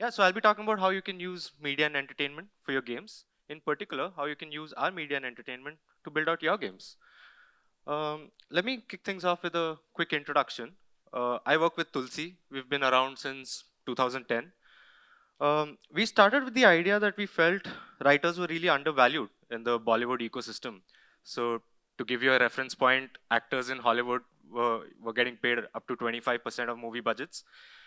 Yeah, so I'll be talking about how you can use media and entertainment for your games. In particular, how you can use our media and entertainment to build out your games. Let me kick things off with a quick introduction. I work with Tulsea. We've been around since 2010. We started with the idea that we felt writers were really undervalued in the Bollywood ecosystem. So, to give you a reference point, actors in Hollywood were getting paid up to 25% of movie budgets.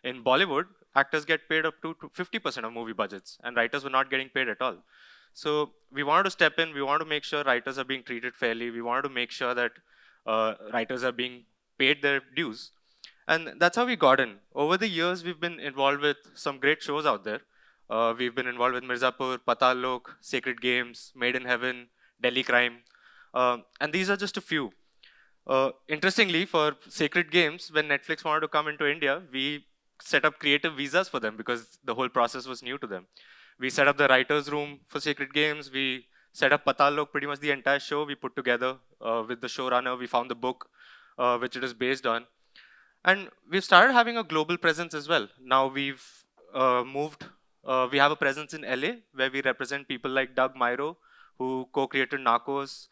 In Bollywood, actors get paid up to 50% of movie budgets, and writers were not getting paid at all. So, we wanted to step in, we wanted to make sure writers are being treated fairly, we wanted to make sure that writers are being paid their dues. And that's how we got in. Over the years, we've been involved with some great shows out there. We've been involved with Mirzapur, Patal Lok, Sacred Games, Made in Heaven, Delhi Crime. And these are just a few. Interestingly, for Sacred Games, when Netflix wanted to come into India, we set up creative visas for them because the whole process was new to them. We set up the writer's room for Sacred Games. We set up Patal Lok, pretty much the entire show we put together with the showrunner. We found the book, which it is based on. And we've started having a global presence as well. Now we've moved, we have a presence in LA where we represent people like Doug Myro, who co-created Narcos.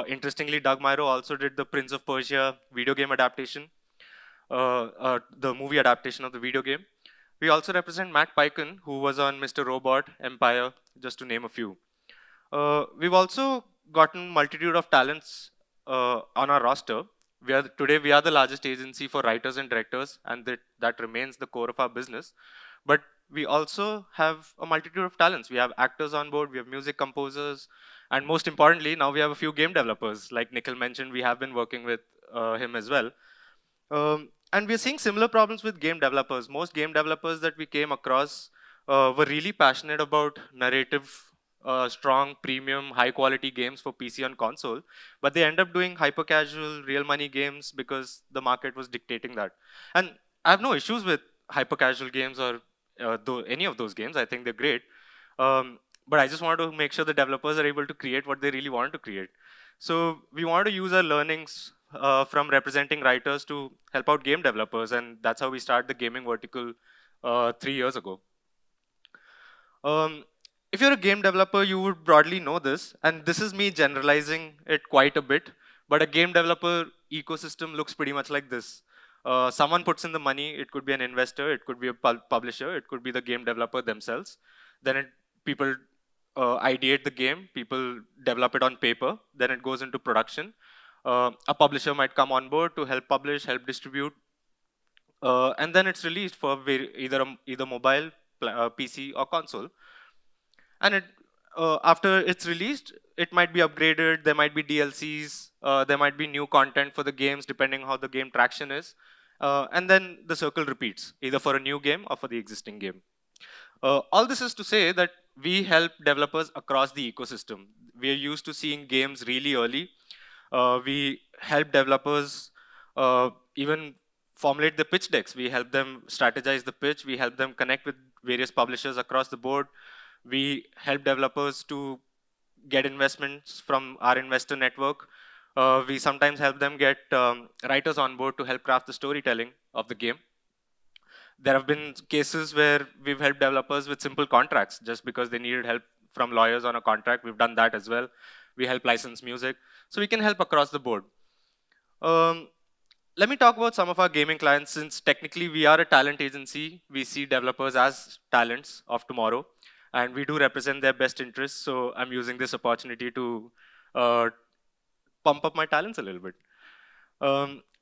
Interestingly, Doug Myro also did the Prince of Persia video game adaptation, the movie adaptation of the video game. We also represent Matt Piken, who was on Mr. Robot, Empire, just to name a few. We've also gotten multitude of talents on our roster. Today we are the largest agency for writers and directors, and that remains the core of our business. But we also have a multitude of talents. We have actors on board, we have music composers, and most importantly, now we have a few game developers. Like Nikhil mentioned, we have been working with him as well. And we're seeing similar problems with game developers. Most game developers that we came across were really passionate about narrative, strong, premium, high quality games for PC and console, but they end up doing hyper casual, real money games because the market was dictating that. And I have no issues with hyper casual games or any of those games. I think they're great. But I just want to make sure the developers are able to create what they really want to create. So we want to use our learnings from representing writers to help out game developers, and that's how we started the gaming vertical 3 years ago. If you're a game developer, you would broadly know this, and this is me generalizing it quite a bit, but a game developer ecosystem looks pretty much like this. Someone puts in the money, it could be an investor, it could be a publisher, it could be the game developer themselves. Then people ideate the game, people develop it on paper, then it goes into production. A publisher might come on board to help publish, help distribute, and then it's released for either mobile, PC, or console. And after it's released, it might be upgraded, there might be DLCs, there might be new content for the games depending on how the game traction is. And then the circle repeats, either for a new game or for the existing game. All this is to say that we help developers across the ecosystem. We are used to seeing games really early. We help developers even formulate the pitch decks. We help them strategize the pitch. We help them connect with various publishers across the board. We help developers to get investments from our investor network. We sometimes help them get writers on board to help craft the storytelling of the game. There have been cases where we've helped developers with simple contracts just because they needed help from lawyers on a contract. We've done that as well. We help license music. So we can help across the board. Let me talk about some of our gaming clients. Since technically we are a talent agency, we see developers as talents of tomorrow, and we do represent their best interests. So I'm using this opportunity to pump up my talents a little bit.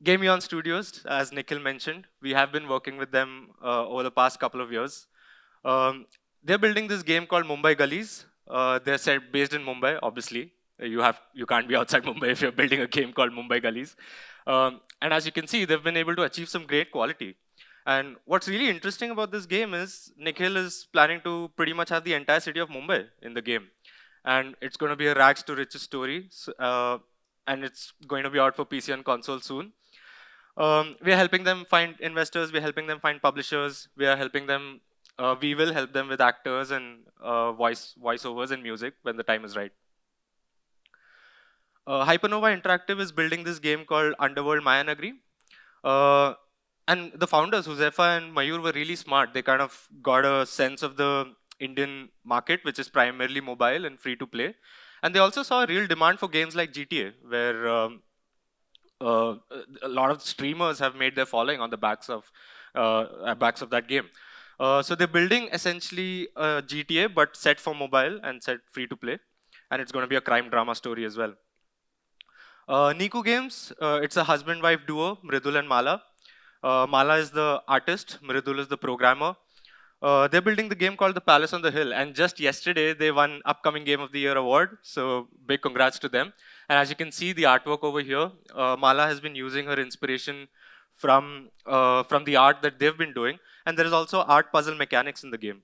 Game On Studios, as Nikhil mentioned, we have been working with them over the past couple of years. They're building this game called Mumbai Gullies. They're based in Mumbai, obviously. You can't be outside Mumbai if you're building a game called Mumbai Gullies. And as you can see, they've been able to achieve some great quality. And what's really interesting about this game is Nikhil is planning to pretty much have the entire city of Mumbai in the game. And it's going to be a rags to riches story. And it's going to be out for PC and console soon. We are helping them find investors. We're helping them find publishers. We are helping them. We will help them with actors and voiceovers and music when the time is right. Hypernova Interactive is building this game called Underworld Mayanagri. And the founders, Huzefa and Mayur, were really smart. They kind of got a sense of the Indian market, which is primarily mobile and free to play. And they also saw a real demand for games like GTA, where uh, a lot of streamers have made their following on the backs of that game. So they're building essentially GTA, but set for mobile and set free to play, and it's going to be a crime drama story as well. Niku Games, it's a husband-wife duo, Mridul and Mala. Mala is the artist, Mridul is the programmer. They're building the game called The Palace on the Hill, and just yesterday they won Upcoming Game of the Year award. So big congrats to them. And as you can see, the artwork over here, Mala has been using her inspiration from the art that they've been doing, and there is also art puzzle mechanics in the game.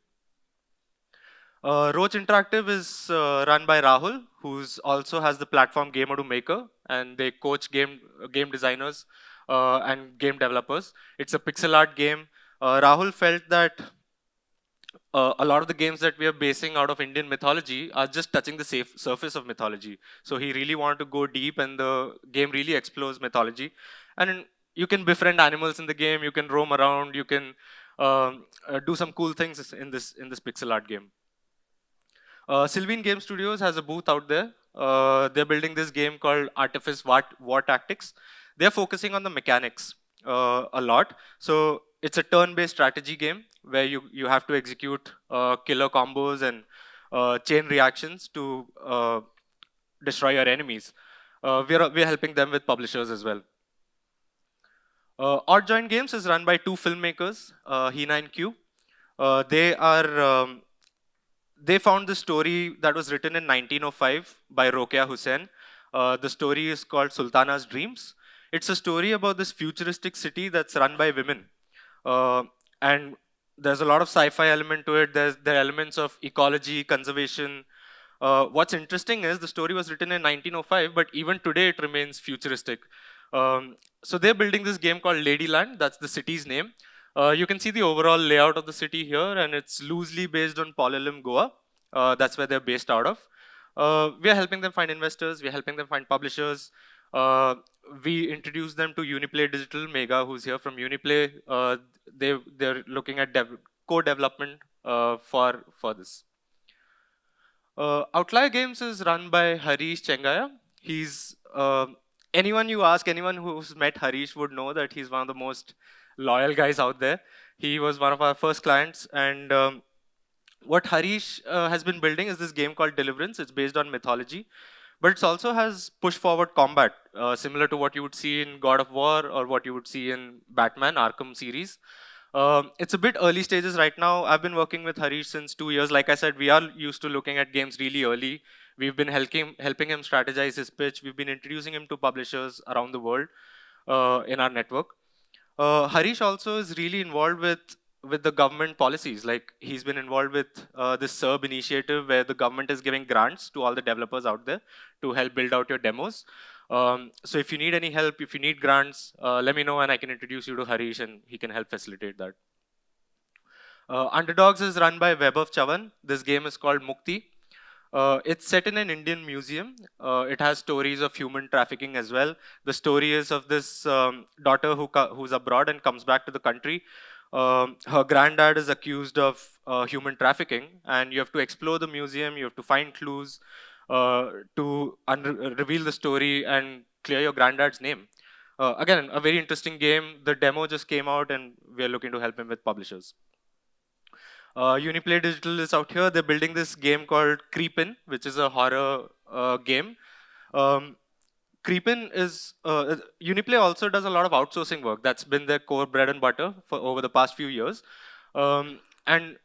Roach Interactive is run by Rahul, who's also has the platform Game Odoo Maker, and they coach game designers and game developers. It's a pixel art game. Rahul felt that a lot of the games that we are basing out of Indian mythology are just touching the surface of mythology. So he really wanted to go deep, and the game really explores mythology. And you can befriend animals in the game. You can roam around. You can do some cool things in this pixel art game. Sylvine Game Studios has a booth out there. They're building this game called Artifice War Tactics. They're focusing on the mechanics a lot. So it's a turn-based strategy game where you have to execute killer combos and chain reactions to destroy your enemies. We're helping them with publishers as well. Odd Joint Games is run by two filmmakers, Hina and Q. They found the story that was written in 1905 by Rokeya Hussain. The story is called Sultana's Dreams. It's a story about this futuristic city that's run by women. And there's a lot of sci-fi element to it. There are elements of ecology, conservation. What's interesting is the story was written in 1905, but even today it remains futuristic. So they're building this game called Ladyland. That's the city's name. You can see the overall layout of the city here, and it's loosely based on Palolem, Goa. That's where they're based out of. We are helping them find investors. We're helping them find publishers. We introduced them to Uniplay Digital. Mega, who's here from Uniplay, they're looking at co-development for this. Outlier Games is run by Harish Chengaya. He's anyone you ask, anyone who's met Harish would know that he's one of the most loyal guys out there. He was one of our first clients, and what Harish has been building is this game called Deliverance. It's based on mythology, but it also has push-forward combat, similar to what you would see in God of War or what you would see in Batman Arkham series. It's a bit early stages right now. I've been working with Harish since 2 years. Like I said, we are used to looking at games really early. We've been helping him strategize his pitch. We've been introducing him to publishers around the world in our network. Harish also is really involved with the government policies. Like he's been involved with this SERB initiative where the government is giving grants to all the developers out there to help build out your demos. So if you need any help, if you need grants, let me know and I can introduce you to Harish and he can help facilitate that. Underdogs is run by Vaibhav Chavan. This game is called Mukti. It's set in an Indian museum. It has stories of human trafficking as well. The story is of this daughter who's abroad and comes back to the country. Her granddad is accused of human trafficking, and you have to explore the museum. You have to find clues to reveal the story and clear your granddad's name. Again, a very interesting game. The demo just came out, and we are looking to help him with publishers. Uniplay Digital is out here. They're building this game called Creepin, which is a horror game. Creepin is, Uniplay also does a lot of outsourcing work. That's been their core bread and butter for over the past few years. And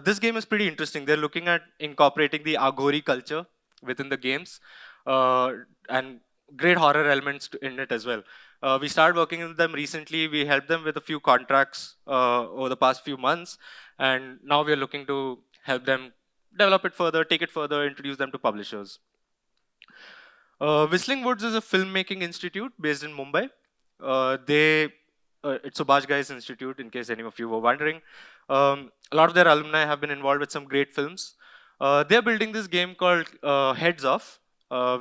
this game is pretty interesting. They're looking at incorporating the Aghori culture within the games and great horror elements in it as well. We started working with them recently. We helped them with a few contracts over the past few months. And now we're looking to help them develop it further, take it further, introduce them to publishers. Whistling Woods is a filmmaking institute based in Mumbai. It's Subhash Guy's institute, in case any of you were wondering. A lot of their alumni have been involved with some great films. They're building this game called Heads Off,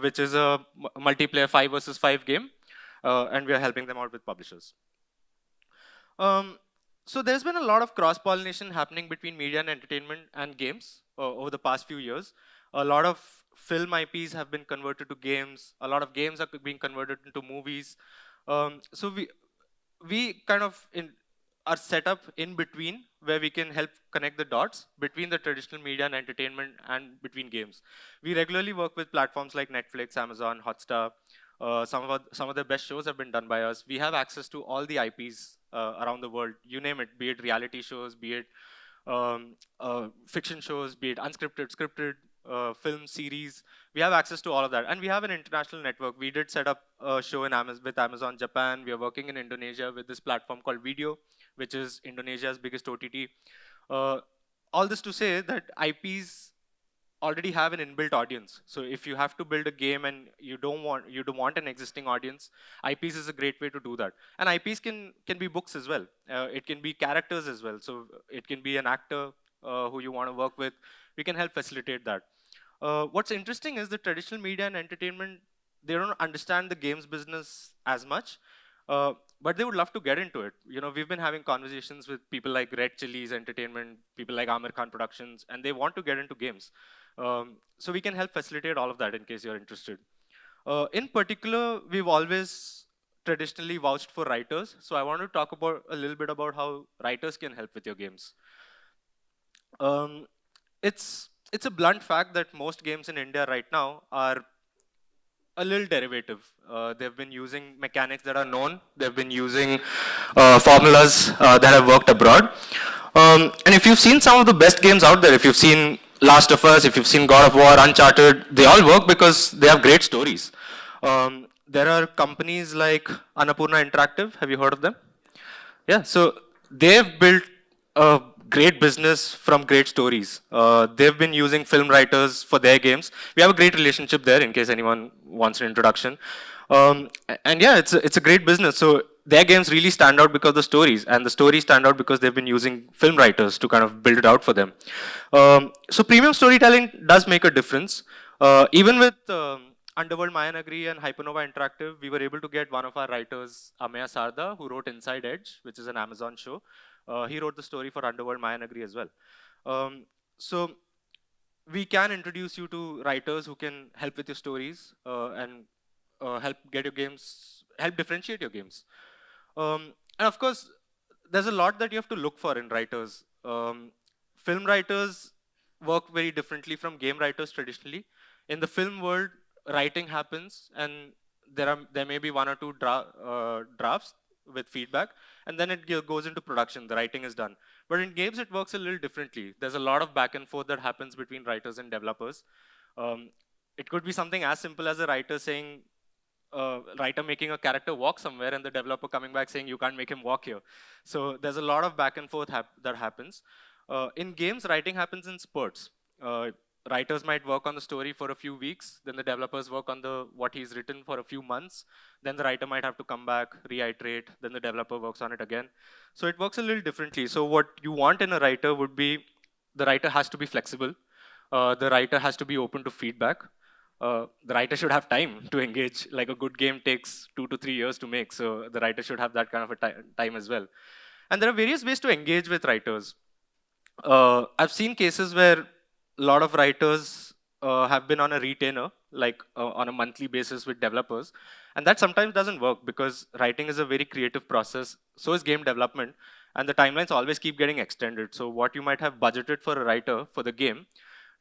which is a multiplayer 5 versus 5 game. And we are helping them out with publishers. Um, so there's been a lot of cross-pollination happening between media and entertainment and games over the past few years. A lot of film IPs have been converted to games. A lot of games are being converted into movies. So we kind of are set up in between where we can help connect the dots between the traditional media and entertainment and between games. We regularly work with platforms like Netflix, Amazon, Hotstar. Some of the best shows have been done by us. We have access to all the IPs around the world. You name it, be it reality shows, be it fiction shows, be it unscripted, scripted, film series. We have access to all of that. And we have an international network. We did set up a show with Amazon Japan. We are working in Indonesia with this platform called Video, which is Indonesia's biggest OTT. Uh, all this to say that IPs already have an inbuilt audience. So if you have to build a game and you don't want an existing audience, IPs is a great way to do that. And IPs can be books as well. It can be characters as well. So it can be an actor who you want to work with. We can help facilitate that. What's interesting is the traditional media and entertainment, they don't understand the games business as much, but they would love to get into it. You know, we've been having conversations with people like Red Chilies Entertainment, people like Amir Khan Productions, and they want to get into games. So we can help facilitate all of that in case you're interested. In particular, we've always traditionally vouched for writers. So I want to talk about a little bit about how writers can help with your games. Um, it's a blunt fact that most games in India right now are a little derivative. They've been using mechanics that are known. They've been using formulas that have worked abroad. And if you've seen some of the best games out there, if you've seen Last of Us, if you've seen God of War, Uncharted, they all work because they have great stories. There are companies like Annapurna Interactive. Have you heard of them? Yeah, so they've built a great business from great stories. They've been using film writers for their games. We have a great relationship there in case anyone wants an introduction. And yeah, it's a great business. So their games really stand out because of the stories, and the stories stand out because they've been using film writers to kind of build it out for them. So premium storytelling does make a difference. Even with Underworld Mayanagri and Hypernova Interactive, we were able to get one of our writers, Ameya Sarda, who wrote Inside Edge, which is an Amazon show. He wrote the story for Underworld Mayanagri as well. So we can introduce you to writers who can help with your stories and help get your games, help differentiate your games. And of course, there's a lot that you have to look for in writers. Film writers work very differently from game writers traditionally. In the film world, writing happens, and there may be one or two drafts with feedback, and then it goes into production. The writing is done. But in games, it works a little differently. There's a lot of back and forth that happens between writers and developers. It could be something as simple as a writer saying, writer making a character walk somewhere and the developer coming back saying you can't make him walk here. So there's a lot of back and forth that happens. In games, writing happens in spurts. Writers might work on the story for a few weeks, then the developers work on what he's written for a few months, then the writer might have to come back, reiterate, then the developer works on it again. So it works a little differently. So what you want in a writer would be, the writer has to be flexible, the writer has to be open to feedback, the writer should have time to engage. Like a good game takes 2 to 3 years to make, so the writer should have that kind of a time as well. And there are various ways to engage with writers. I've seen cases where a lot of writers have been on a retainer, like on a monthly basis with developers. And that sometimes doesn't work because writing is a very creative process. So is game development. And the timelines always keep getting extended. So what you might have budgeted for a writer for the game,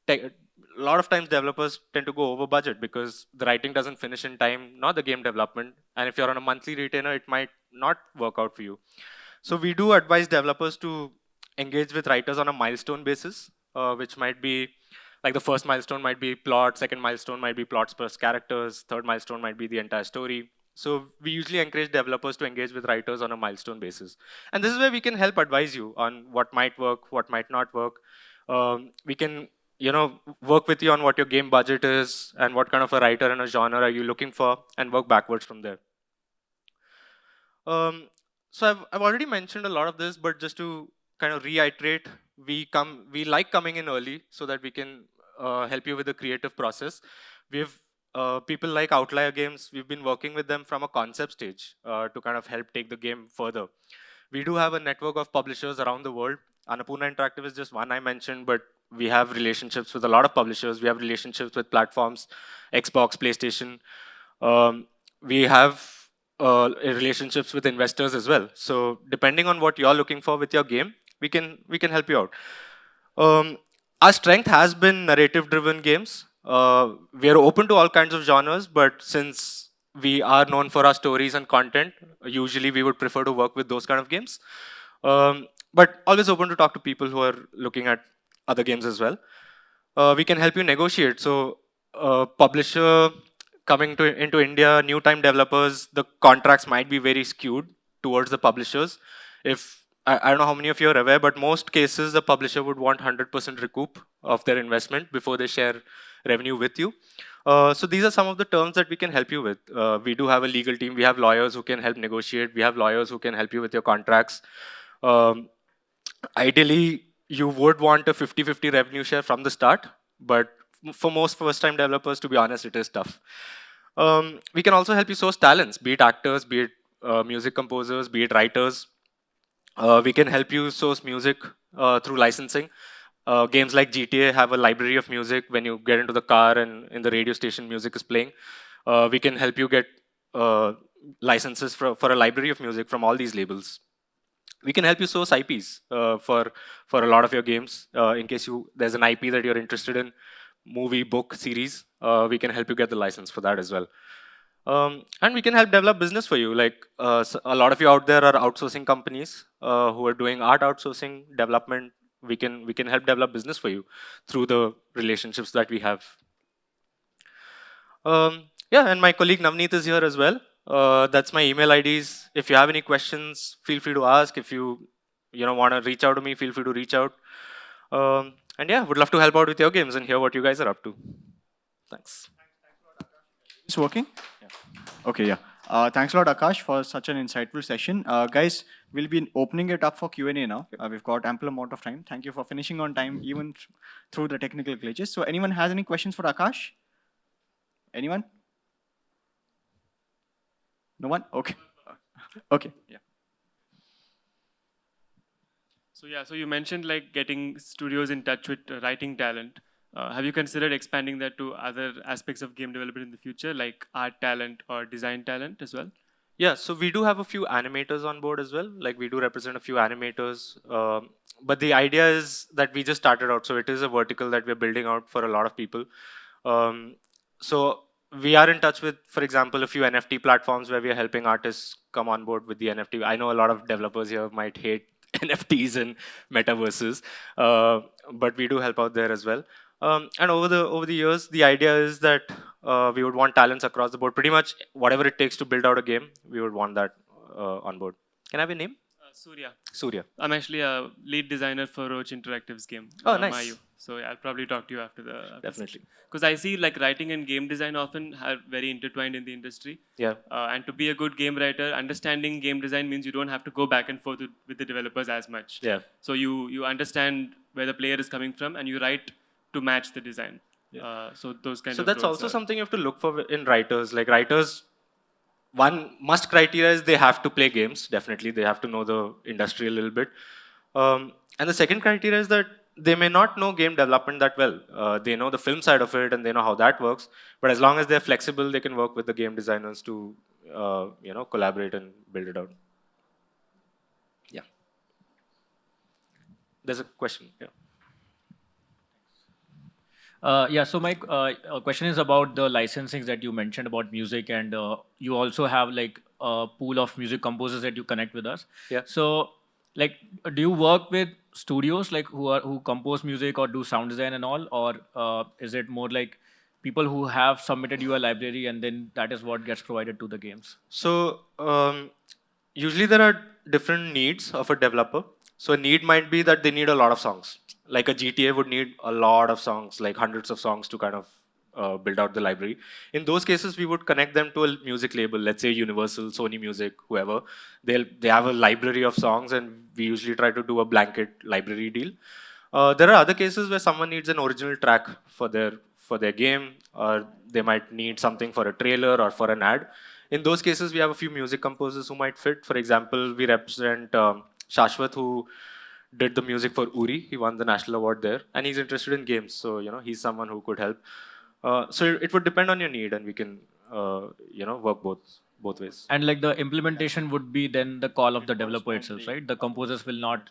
a lot of times developers tend to go over budget because the writing doesn't finish in time, not the game development. And if you're on a monthly retainer, it might not work out for you. So we do advise developers to engage with writers on a milestone basis, which might be, like the first milestone might be plot, second milestone might be plots plus characters, third milestone might be the entire story. So we usually encourage developers to engage with writers on a milestone basis. And this is where we can help advise you on what might work, what might not work. We can work with you on what your game budget is and what kind of a writer and a genre are you looking for, and work backwards from there. So I've already mentioned a lot of this, but just to kind of reiterate, we like coming in early so that we can help you with the creative process. We have people like Outlier Games. We've been working with them from a concept stage to kind of help take the game further. We do have a network of publishers around the world. Annapurna Interactive is just one I mentioned, but we have relationships with a lot of publishers. We have relationships with platforms, Xbox, PlayStation. Um, we have relationships with investors as well. So depending on what you're looking for with your game, we can help you out. Um, our strength has been narrative-driven games. We are open to all kinds of genres, but since we are known for our stories and content, usually we would prefer to work with those kind of games. But always open to talk to people who are looking at other games as well. We can help you negotiate. So, publisher coming into India, new time developers, the contracts might be very skewed towards the publishers. If I don't know how many of you are aware, but most cases the publisher would want 100% recoup of their investment before they share revenue with you. So these are some of the terms that we can help you with. We do have a legal team. We have lawyers who can help negotiate. We have lawyers who can help you with your contracts. Um, Ideally, you would want a 50-50 revenue share from the start, but for most first-time developers, to be honest, it is tough. We can also help you source talents, be it actors, be it music composers, be it writers. We can help you source music through licensing. Games like GTA have a library of music. When you get into the car and in the radio station, music is playing. We can help you get licenses for a library of music from all these labels. We can help you source IPs for a lot of your games. In case there's an IP that you're interested in, movie, book, series, we can help you get the license for that as well. And we can help develop business for you. Like a lot of you out there are outsourcing companies who are doing art outsourcing development. We can help develop business for you through the relationships that we have. Yeah, and my colleague Navneet is here as well. That's my email IDs. If you have any questions, feel free to ask. If you want to reach out to me, feel free to reach out. And yeah, would love to help out with your games and hear what you guys are up to. Thanks. It's working? Yeah. Okay, yeah. Thanks a lot, Akash, for such an insightful session. Guys, we'll be opening it up for Q&A now. We've got ample amount of time. Thank you for finishing on time, even through the technical glitches. So anyone has any questions for Akash? Anyone? No one? Okay. Okay, yeah. So you mentioned like getting studios in touch with writing talent. Have you considered expanding that to other aspects of game development in the future, like art talent or design talent as well? Yeah, so we do have a few animators on board as well. Like we do represent a few animators. But the idea is that we just started out. So it is a vertical that we're building out for a lot of people. So we are in touch with, for example, a few NFT platforms where we are helping artists come on board with the NFT. I know a lot of developers here might hate NFTs and metaverses, but we do help out there as well. And over the years, the idea is that we would want talents across the board. Pretty much whatever it takes to build out a game, we would want that on board. Can I have your name? Surya. Surya. I'm actually a lead designer for Roach Interactive's game. Oh, nice. Mayu. So yeah, I'll probably talk to you after the. Definitely. Because I see like writing and game design often are very intertwined in the industry. Yeah. And to be a good game writer, understanding game design means you don't have to go back and forth with the developers as much. Yeah. So you understand where the player is coming from and you write to match the design. Yeah. So those kind So of. that's roles also are- something you have to look for in writers. Like writers, one must criteria is they have to play games. Definitely, they have to know the industry a little bit. And the second criteria is that they may not know game development that well. They know the film side of it and they know how that works. But as long as they're flexible, they can work with the game designers to collaborate and build it out. Yeah. There's a question. Yeah. Yeah, so my question is about the licensing that you mentioned about music, and you also have like a pool of music composers that you connect with us. Yeah. So, like, do you work with studios like who compose music or do sound design and all, or is it more like people who have submitted you a library and then that is what gets provided to the games? So usually there are different needs of a developer. So a need might be that they need a lot of songs. Like a GTA would need a lot of songs, like hundreds of songs to kind of build out the library. In those cases, we would connect them to a music label, let's say Universal, Sony Music, whoever. They have a library of songs, and we usually try to do a blanket library deal. There are other cases where someone needs an original track for their game, or they might need something for a trailer or for an ad. In those cases, we have a few music composers who might fit. For example, we represent Shashwat, who did the music for Uri. He won the national award there, and he's interested in games. So he's someone who could help. So it would depend on your need, and we can work both ways. And like the implementation would be then the call of the developer itself, right? The composers will not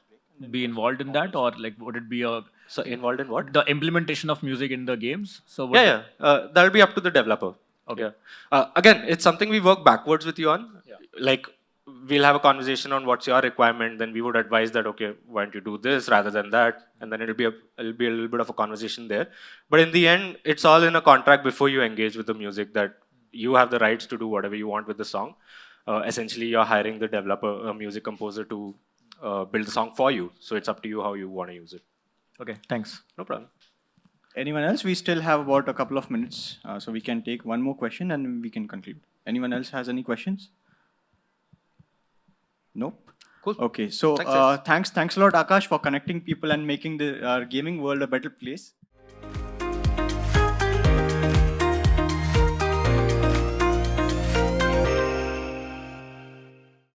be involved in that, or like would it be a So involved in what? the implementation of music in the games? So would Yeah. That'll be up to the developer. Okay. Yeah. Again, it's something we work backwards with you on. Like, we'll have a conversation on what's your requirement. Then we would advise that, okay, why don't you do this rather than that? And then it'll be a little bit of a conversation there. But in the end, it's all in a contract before you engage with the music that you have the rights to do whatever you want with the song. Essentially, you're hiring the developer, a music composer to build the song for you. So it's up to you how you want to use it. Okay, thanks. No problem. Anyone else? We still have about a couple of minutes, so we can take one more question and we can conclude. Anyone else has any questions? Nope. Cool. Okay, so Thanks, guys. thanks a lot, Akash, for connecting people and making the gaming world a better place.